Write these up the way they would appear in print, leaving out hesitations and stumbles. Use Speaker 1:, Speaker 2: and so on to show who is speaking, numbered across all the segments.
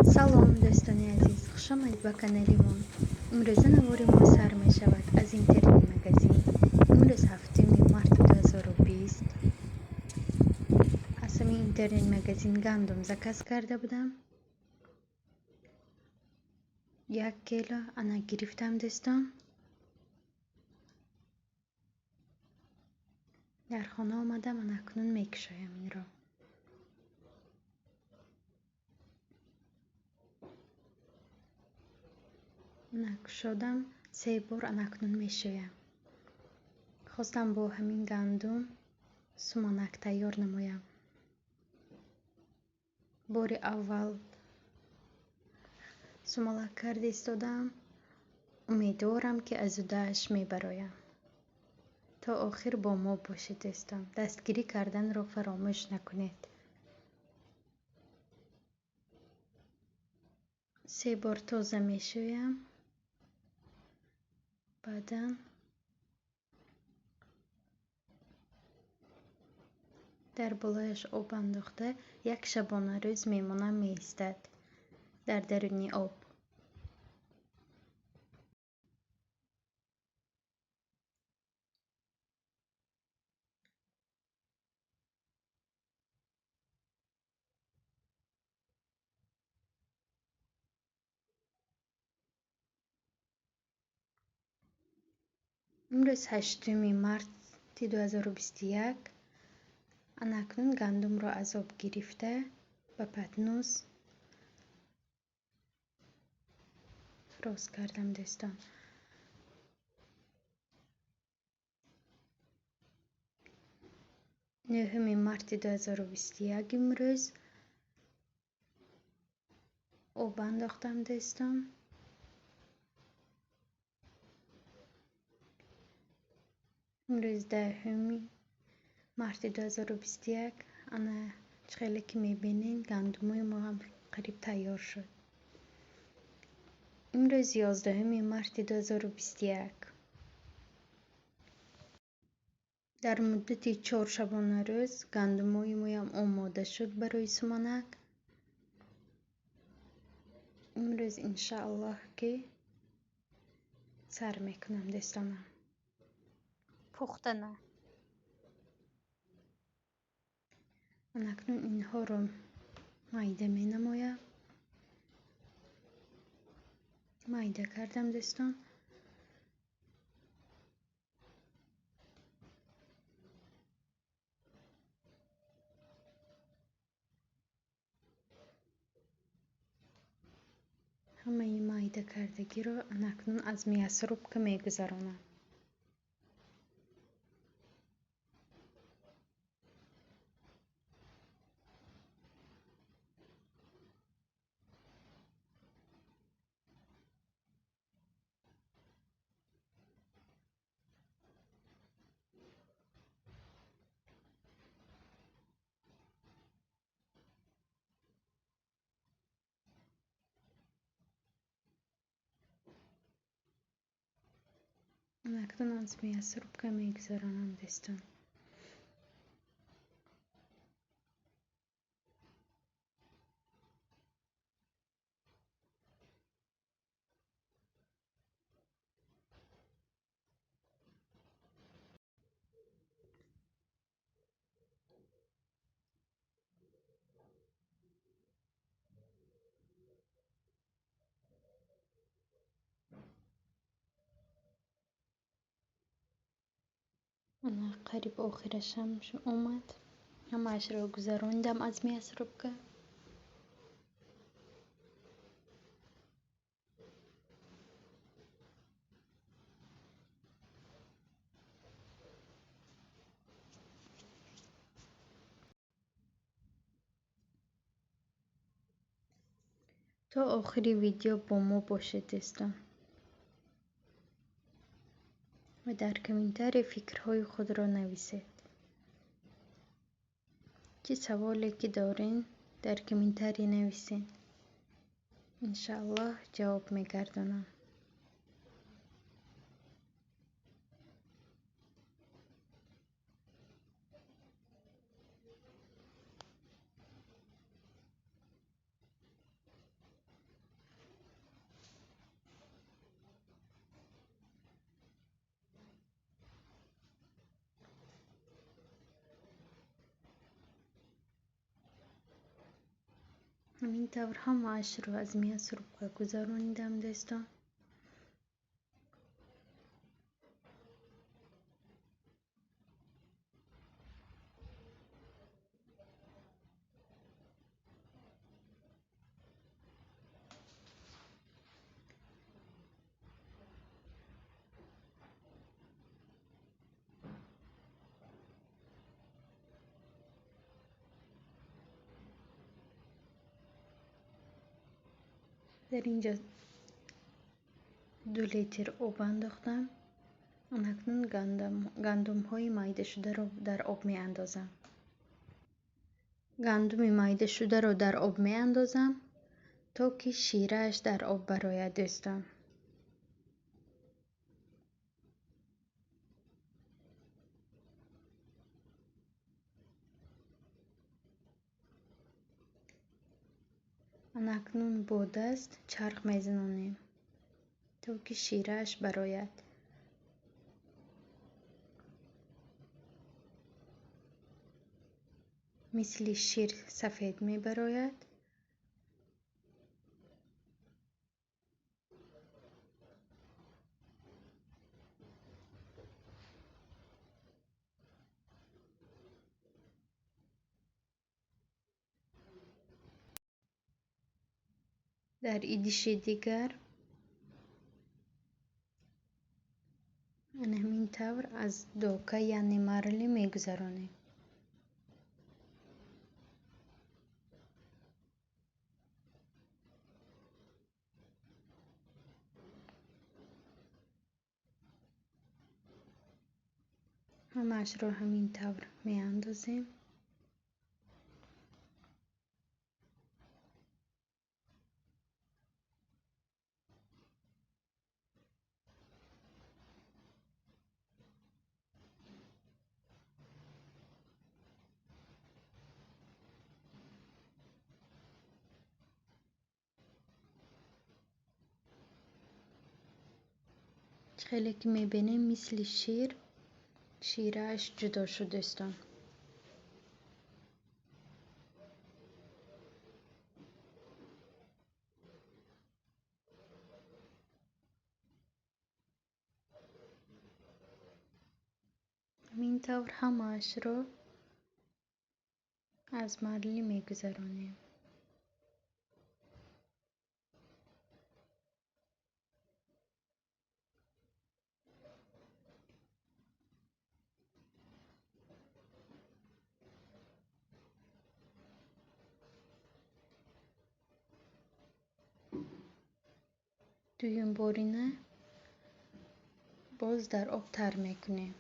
Speaker 1: سلام دوستان عزیز، خوش آمدید به کانال ما. امروز نوار ما سر می شود از اینترنت مگزین. امروز هفتم مارس 2020 از همین اینترنت مگزین گندم زکاس کرده بودم. 1 کیلو انا گرفتم دوستان. در خانه آمدم و اکنون میکشایم این را. نکشادم 3 بار اکنون میشویم. خواستم با همین گندم سمانک تیار نمایم. بار اول سمالک کرده ایستادم. امیدوارم که از دهش میبرایم. تا آخر با ما باشید دوستان. دستگیری کردن را فراموش نکنید. 3 بار تازه میشویم. بعدا در بالایش آب انداخته 1 شبانه روز میمانم میایستد در درونی آب. امروز 8 مارس 2021. اکنون گندم را از آب گرفته و پتنوس راست کردم دوستان. نهم مارس 2021 امروز آب انداختم دوستان. امروز 10 مارس 2021. انا خیلی که میبینین گندمای ما هم قریب تیار شد. امروز 11 مارس 2021. در مدت 4 شبانه روز گندمای ما هم آماده شد برای سمانک. امروز انشاءالله که سر میکنم دوستانم. پخته نه. من اکنون اینها رو مایده می نمایم. مایده کردم دوستان. همه این مایده کردگی رو اکنون از میسروب که میگذرانم. اکنون از میسروب که میگذرانم دوستان. انا قریب آخرش هم اومد. همه‌اش رو گذراندم از میسروب که. تا آخری ویدیو با ما باشید دوستان و در کامنتر فکرهای خود را نویسید. چه سوالی که دارین در کامنتری نویسین. انشاءالله جواب میگردانم. همین طور همه‌اش رو از میان سربقه گذرانیدم دوستان. در اینجا 2 لیتر آب انداختم. اکنون گندم های مایده شده رو در آب می اندازم. گندم مایده شده رو در آب می اندازم تا که شیرهش در آب برآید دوستان. اکنون با دست چرخ میزنانیم تا که شیرهش برآید. مثل شیر سفید می برآید. در ایدیش دیگر همین طور از دوکه یعنی مرلی می گذرانیم. همش رو همین طور می اندازیم. خیلی که می بینیم مثل شیرهش جدا شده است. همین طور همه‌اش رو از مرلی می گذرانیم. دویم بارینه باز در آب تر میکنیم.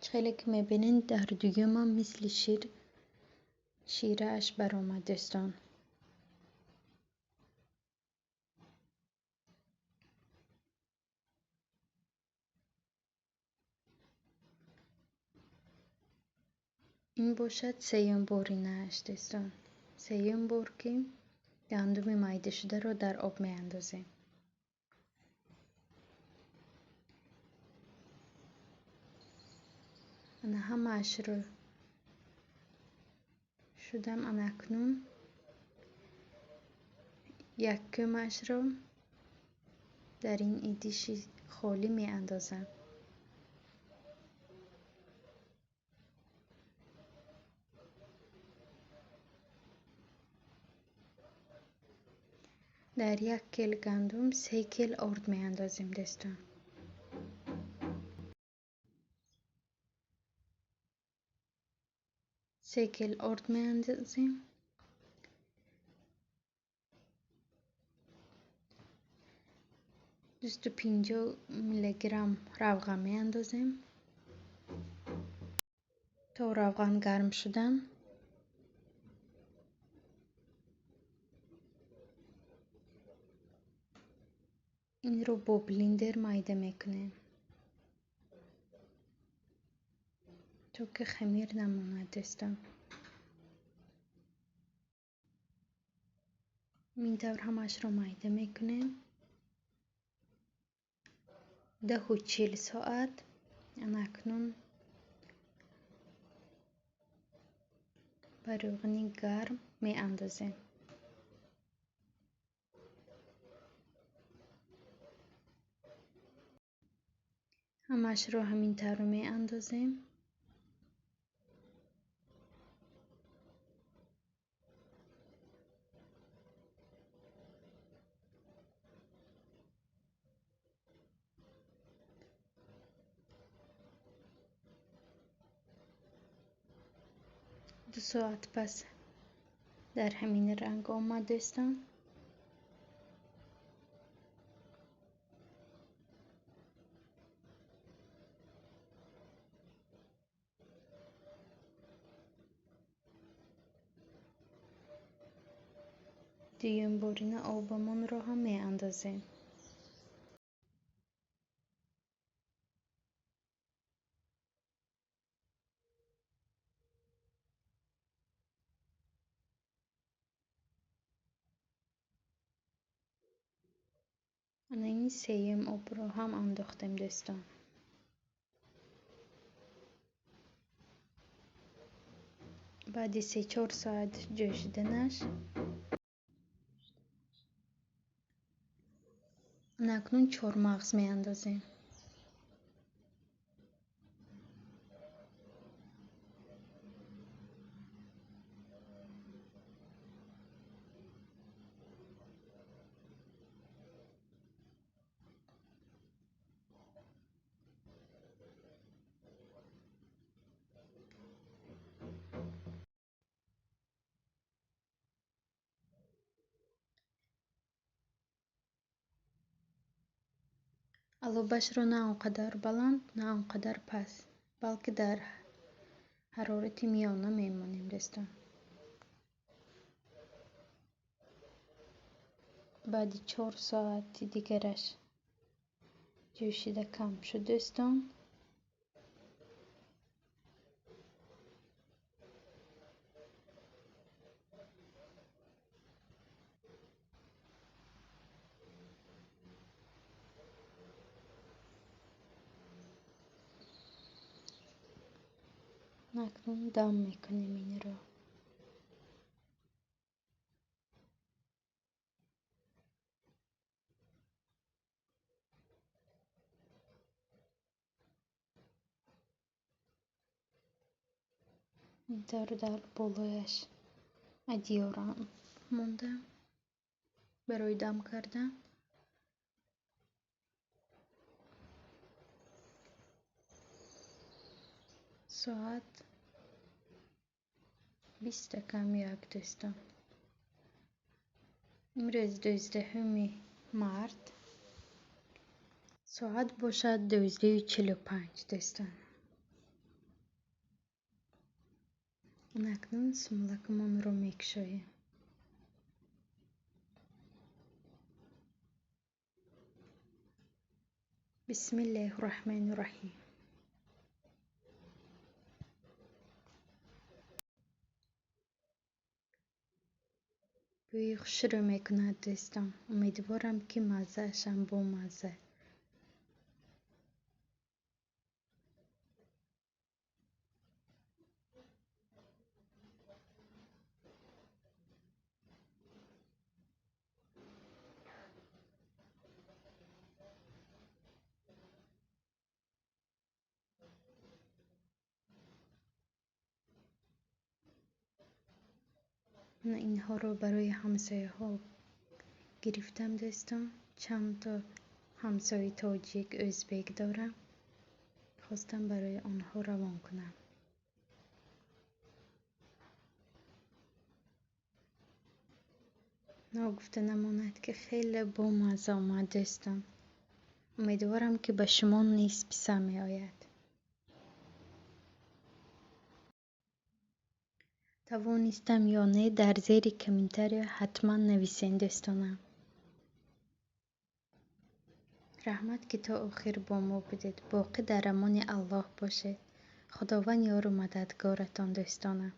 Speaker 1: خیلی که میبینین در دویم هم مثل شیرهش برآمده است. این باشد سوم بارینه اش دوستان. سوم بار که گندم مایده شده رو در آب می اندازیم. انا همه‌اش رو شدم. اکنون یکمش رو در این ایدیش خالی می اندازم. در 1 کیل گندم 3 کیل آرد می اندازیم دوستان. سه کیل آرد می اندازیم. 250 میلی گرم روغن می اندازیم. تا روغن گرم شدن این رو با بلندر مایده میکنیم تا که خمیر نماند دوستان. این طور همش رو مایده میکنیم. 10 و 40 ساعت اکنون به روغنی گرم می اندازیم. همش رو همین طور می اندازیم. دو ساعت پس در همین رنگ آمد دوستان. دویم بارین آبمان رو هم می اندازیم. این سیم آب رو هم انداختیم دوستان. بعد 3-4 ساعت جوشیدنش اکنون چهارمغز می اندازیم. علوبش رو نه آنقدر بلند نه آنقدر پست، بلکه در حرارت میانه میمانیم دوستان. بعد 4 ساعت دیگرش جوشیده کم شد دوستان. اکنون دم میکنیم این رو. در بالایش ادیارم مونده برای دم کردن. ساعت 20 کم یک دوستان. امروز 12 مارت، ساعت باشد 12:45 دوستان. اکنون سملکمان رو میکشویم. بسم الله الرحمن الرحیم. بوی خوش رو میکند دوستان. امیدوارم که مزه شم با مزه. من اینها رو برای همسایه ها گرفتم دوستان. چند تا همسایه تاجیک ازبک دارم، خواستم برای آنها روان کنم. نگفته نماند که خیلی بامزه آمد دوستان. امیدوارم که به شما نیز پسند می آید. توانستم یا نه در زیر کامنتر حتما نویسین دوستانم. رحمت که تا آخر با ما بدید. باقی در امان الله باشید. خداوند یار و مددگارتان دوستانم.